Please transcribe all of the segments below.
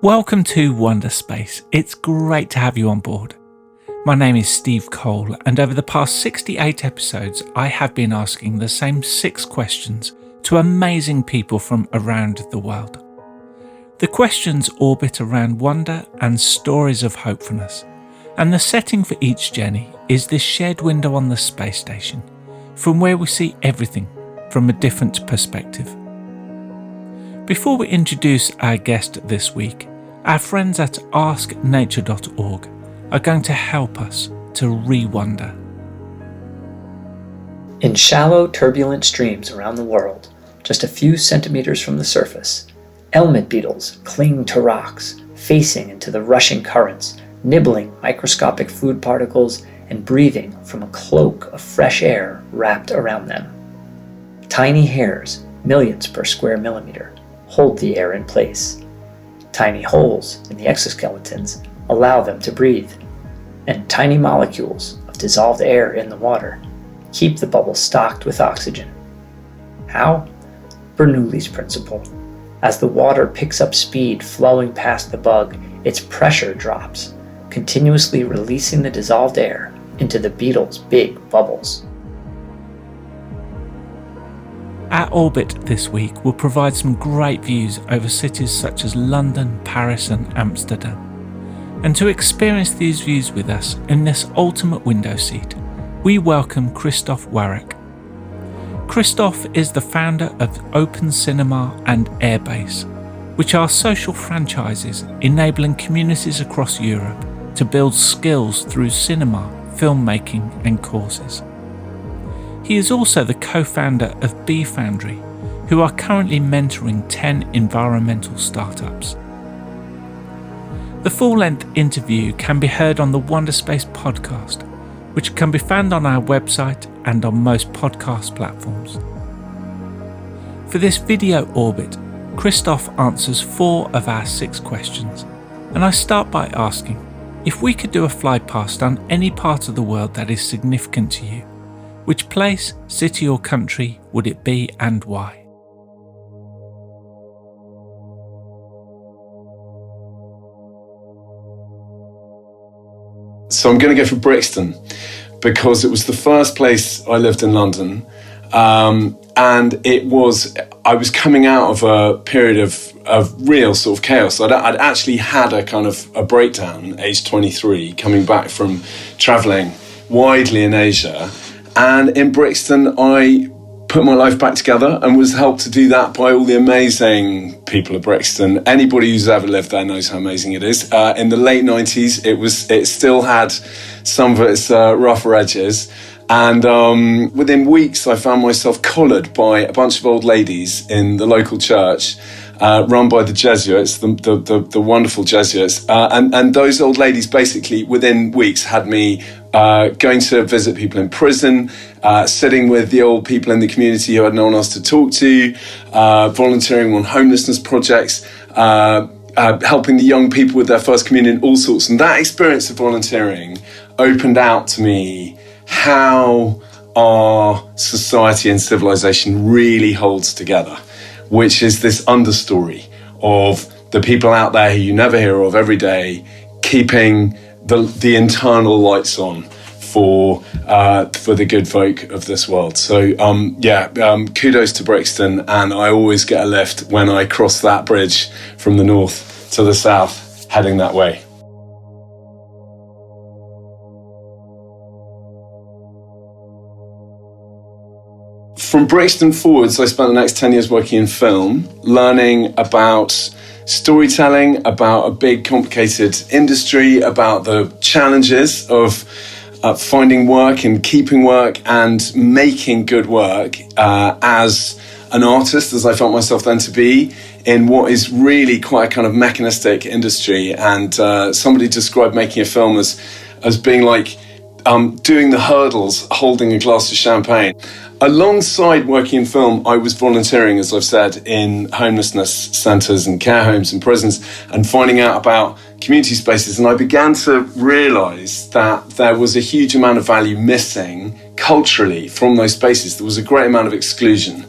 Welcome to Wonderspace. It's great to have you on board. My name is Steve Cole, and over the past 68 episodes, I have been asking the same 6 questions to amazing people from around the world. The questions orbit around wonder and stories of hopefulness, and the setting for each journey is this shared window on the space station, from where we see everything from a different perspective. Before we introduce our guest this week, our friends at asknature.org are going to help us to re-wonder. In shallow, turbulent streams around the world, just a few centimeters from the surface, helmet beetles cling to rocks, facing into the rushing currents, nibbling microscopic food particles and breathing from a cloak of fresh air wrapped around them. Tiny hairs, millions per square millimeter, hold the air in place. Tiny holes in the exoskeletons allow them to breathe, and tiny molecules of dissolved air in the water keep the bubble stocked with oxygen. How? Bernoulli's principle. As the water picks up speed flowing past the bug, its pressure drops, continuously releasing the dissolved air into the beetle's big bubbles. Our orbit this week will provide some great views over cities such as London, Paris and Amsterdam. And to experience these views with us in this ultimate window seat, we welcome Christoph Warrack. Christoph is the founder of Open Cinema and Airbase, which are social franchises enabling communities across Europe to build skills through cinema, filmmaking and courses. He is also the co-founder of B Foundry, who are currently mentoring 10 environmental startups. The full-length interview can be heard on the Wonderspace podcast, which can be found on our website and on most podcast platforms. For this video orbit, Christoph answers 4 of our 6 questions, and I start by asking, if we could do a fly past on any part of the world that is significant to you, which place, city or country would it be and why? So I'm going to go for Brixton because it was the first place I lived in London, and I was coming out of a period of real sort of chaos. I'd actually had a kind of a breakdown, age 23, coming back from travelling widely in Asia. And in Brixton, I put my life back together and was helped to do that by all the amazing people of Brixton. Anybody who's ever lived there knows how amazing it is. In the late 90s, it still had some of its rougher edges. And within weeks, I found myself collared by a bunch of old ladies in the local church, run by the Jesuits, the wonderful Jesuits. And those old ladies basically, within weeks, had me going to visit people in prison, sitting with the old people in the community who had no one else to talk to, volunteering on homelessness projects, helping the young people with their first communion, all sorts. And that experience of volunteering opened out to me how our society and civilization really holds together, which is this understory of the people out there who you never hear of every day, keeping the internal lights on for the good folk of this world. So kudos to Brixton, and I always get a lift when I cross that bridge from the north to the south, heading that way. From Brixton forwards, I spent the next 10 years working in film, learning about storytelling, about a big, complicated industry, about the challenges of finding work and keeping work and making good work as an artist, as I felt myself then to be, in what is really quite a kind of mechanistic industry. And somebody described making a film as being like doing the hurdles, holding a glass of champagne. Alongside working in film, I was volunteering, as I've said, in homelessness centres and care homes and prisons, and finding out about community spaces. And I began to realise that there was a huge amount of value missing culturally from those spaces. There was a great amount of exclusion.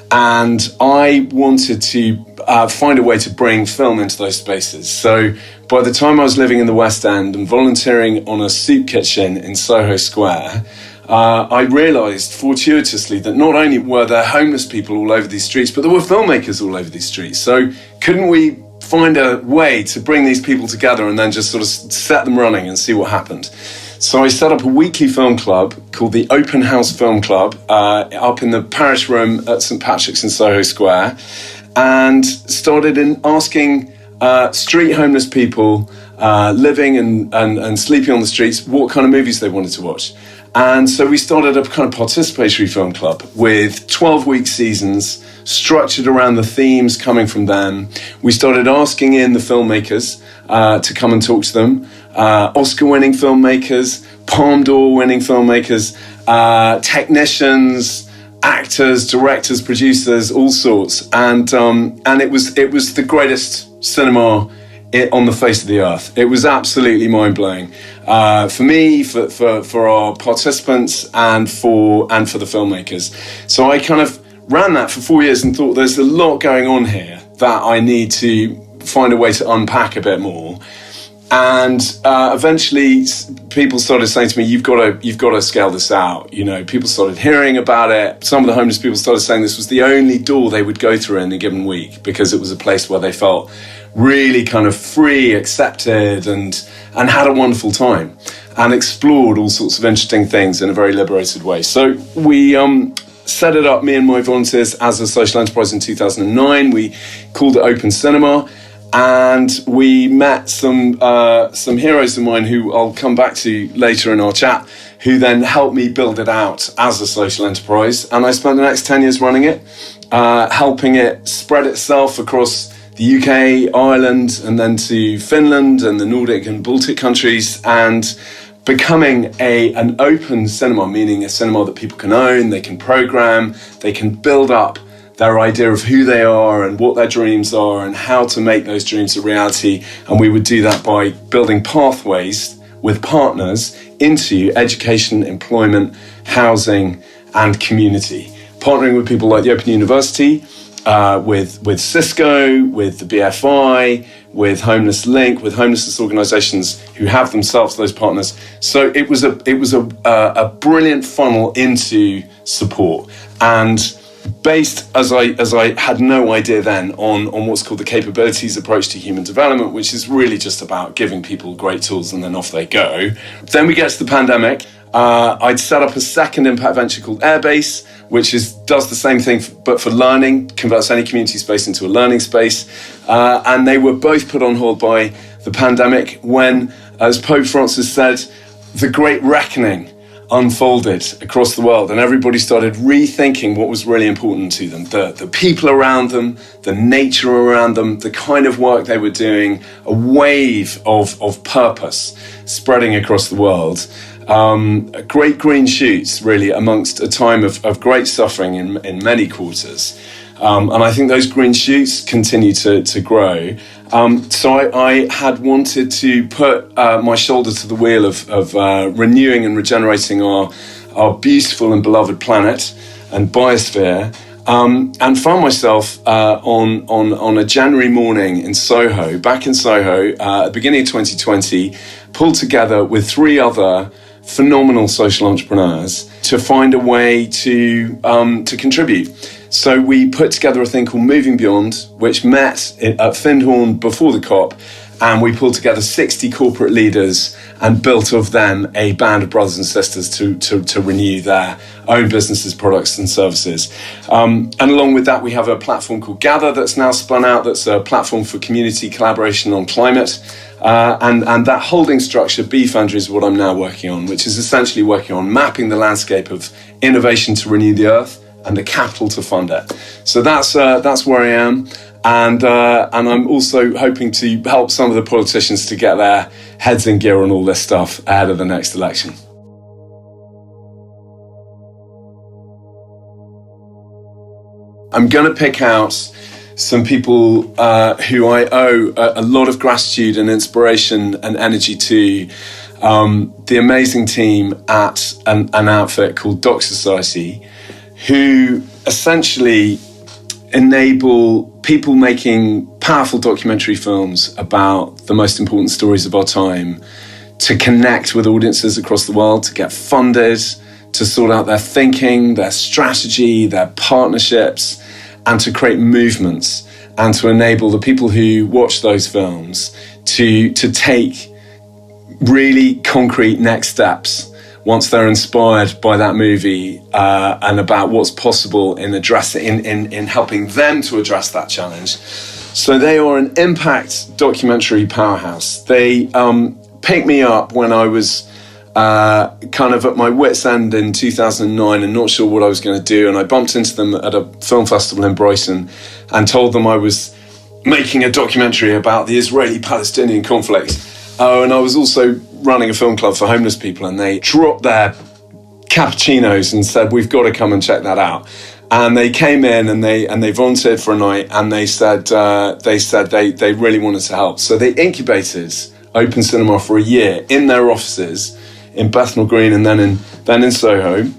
And I wanted to find a way to bring film into those spaces. So by the time I was living in the West End and volunteering on a soup kitchen in Soho Square, I realised fortuitously that not only were there homeless people all over these streets, but there were filmmakers all over these streets. So couldn't we find a way to bring these people together and then just sort of set them running and see what happened? So I set up a weekly film club called the Open House Film Club up in the Parish Room at St Patrick's in Soho Square, and started in asking street homeless people living and sleeping on the streets what kind of movies they wanted to watch. And so we started a kind of participatory film club with 12-week seasons structured around the themes coming from them. We started asking in the filmmakers to come and talk to them, Oscar-winning filmmakers, Palme d'Or-winning filmmakers, technicians, actors, directors, producers, all sorts. And it was the greatest cinema on the face of the earth. It was absolutely mind-blowing for me, for our participants, and for the filmmakers. So I kind of ran that for 4 years and thought there's a lot going on here that I need to find a way to unpack a bit more. And eventually people started saying to me, you've got to scale this out. You know, people started hearing about it. Some of the homeless people started saying this was the only door they would go through in a given week, because it was a place where they felt really kind of free, accepted, and had a wonderful time, and explored all sorts of interesting things in a very liberated way. So we set it up, me and my volunteers, as a social enterprise in 2009. We called it Open Cinema, and we met some heroes of mine who I'll come back to later in our chat, who then helped me build it out as a social enterprise. And I spent the next 10 years running it, helping it spread itself across the UK, Ireland, and then to Finland and the Nordic and Baltic countries, and becoming an open cinema, meaning a cinema that people can own, they can program, they can build up their idea of who they are and what their dreams are and how to make those dreams a reality. And we would do that by building pathways with partners into education, employment, housing, and community. Partnering with people like the Open University, with Cisco, with the BFI, with Homeless Link, with homelessness organisations who have themselves those partners. So it was a brilliant funnel into support, and based, as I had no idea then, on what's called the capabilities approach to human development, which is really just about giving people great tools and then off they go. Then we get to the pandemic. I'd set up a second impact venture called Airbase, which does the same thing, but for learning, converts any community space into a learning space. And they were both put on hold by the pandemic when, as Pope Francis said, the Great Reckoning unfolded across the world, and everybody started rethinking what was really important to them, the people around them, the nature around them, the kind of work they were doing, a wave of purpose spreading across the world. Great green shoots, really, amongst a time of great suffering in many quarters. And I think those green shoots continue to grow. So I had wanted to put my shoulder to the wheel of renewing and regenerating our beautiful and beloved planet and biosphere, and found myself on a January morning in Soho, back in Soho, at the beginning of 2020, pulled together with 3 other phenomenal social entrepreneurs to find a way to contribute. So we put together a thing called Moving Beyond, which met at Findhorn before the COP, and we pulled together 60 corporate leaders and built of them a band of brothers and sisters to renew their own businesses, products and services. And along with that, we have a platform called Gather that's now spun out, that's a platform for community collaboration on climate. And that holding structure, B Foundry, is what I'm now working on, which is essentially working on mapping the landscape of innovation to renew the earth and the capital to fund it. So that's where I am. And I'm also hoping to help some of the politicians to get their heads in gear on all this stuff ahead of the next election. I'm going to pick out some people who I owe a lot of gratitude and inspiration and energy to. The amazing team at an outfit called Doc Society, who essentially enable people making powerful documentary films about the most important stories of our time to connect with audiences across the world, to get funded, to sort out their thinking, their strategy, their partnerships, and to create movements, and to enable the people who watch those films to take really concrete next steps once they're inspired by that movie, and about what's possible in helping them to address that challenge. So they are an impact documentary powerhouse. They picked me up when I was kind of at my wit's end in 2009 and not sure what I was going to do. And I bumped into them at a film festival in Brighton and told them I was making a documentary about the Israeli-Palestinian conflict. Oh, and I was also running a film club for homeless people, and they dropped their cappuccinos and said, we've got to come and check that out. And they came in and they volunteered for a night, and they said they really wanted to help. So they incubated Open Cinema for a year in their offices in Bethnal Green and then in Soho.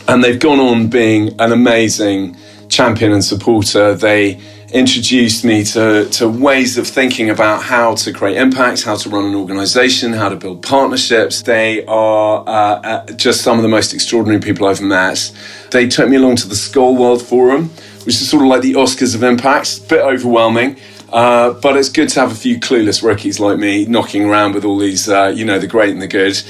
And they've gone on being an amazing champion and supporter. They introduced me to ways of thinking about how to create impact, how to run an organization, how to build partnerships. They are just some of the most extraordinary people I've met. They took me along to the Skoll World Forum, which is sort of like the Oscars of impact. A bit overwhelming, but it's good to have a few clueless rookies like me knocking around with all these, the great and the good.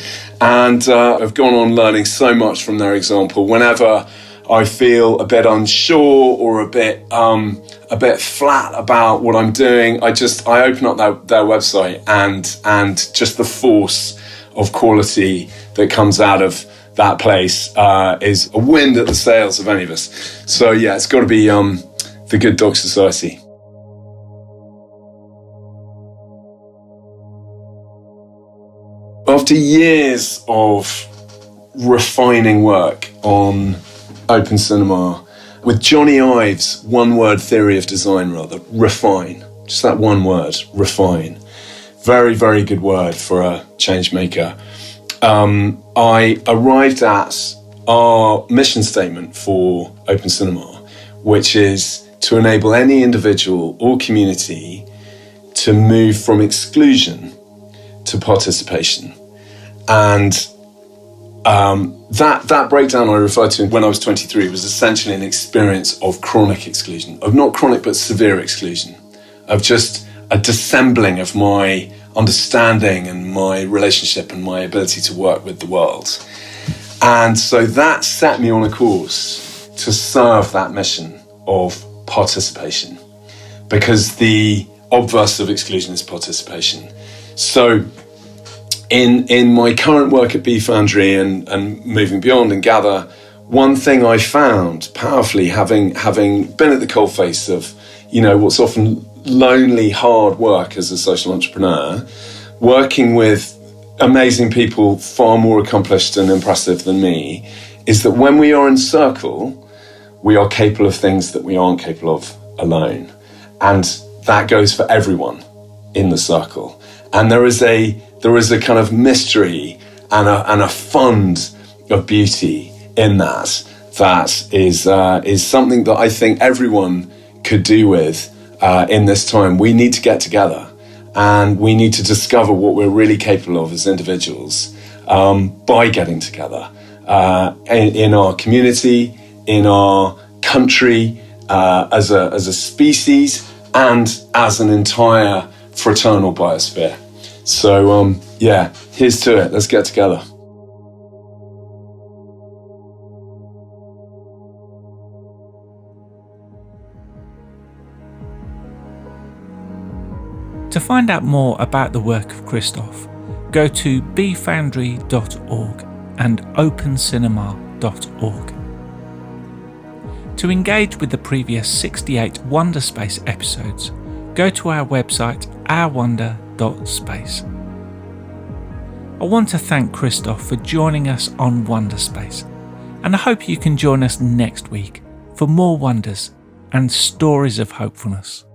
And I've gone on learning so much from their example. Whenever I feel a bit unsure or a bit flat about what I'm doing, I open up their website and just the force of quality that comes out of that place is a wind at the sails of any of us. So yeah, it's got to be the Good Doc Society. After years of refining work on Open Cinema, with Johnny Ive's one-word theory of design, refine. Just that one word, refine. Very, very good word for a change maker. I arrived at our mission statement for Open Cinema, which is to enable any individual or community to move from exclusion to participation. And that breakdown I referred to when I was 23 was essentially an experience of chronic exclusion, of not chronic but severe exclusion, of just a dissembling of my understanding and my relationship and my ability to work with the world. And so that set me on a course to serve that mission of participation, because the obverse of exclusion is participation. So in my current work at B Foundry and moving beyond and Gather, one thing I found powerfully, having been at the coalface of, what's often lonely, hard work as a social entrepreneur, working with amazing people far more accomplished and impressive than me, is that when we are in circle, we are capable of things that we aren't capable of alone. And that goes for everyone in the circle. And there is a kind of mystery and a fund of beauty in that is something that I think everyone could do with in this time. We need to get together and we need to discover what we're really capable of as individuals by getting together in our community, in our country, as a species, and as an entire fraternal biosphere. So, here's to it. Let's get together. To find out more about the work of Christoph, go to bfoundry.org and opencinema.org. To engage with the previous 68 Wonderspace episodes, go to our website ourwonder.space. I want to thank Christoph for joining us on Wonderspace, and I hope you can join us next week for more wonders and stories of hopefulness.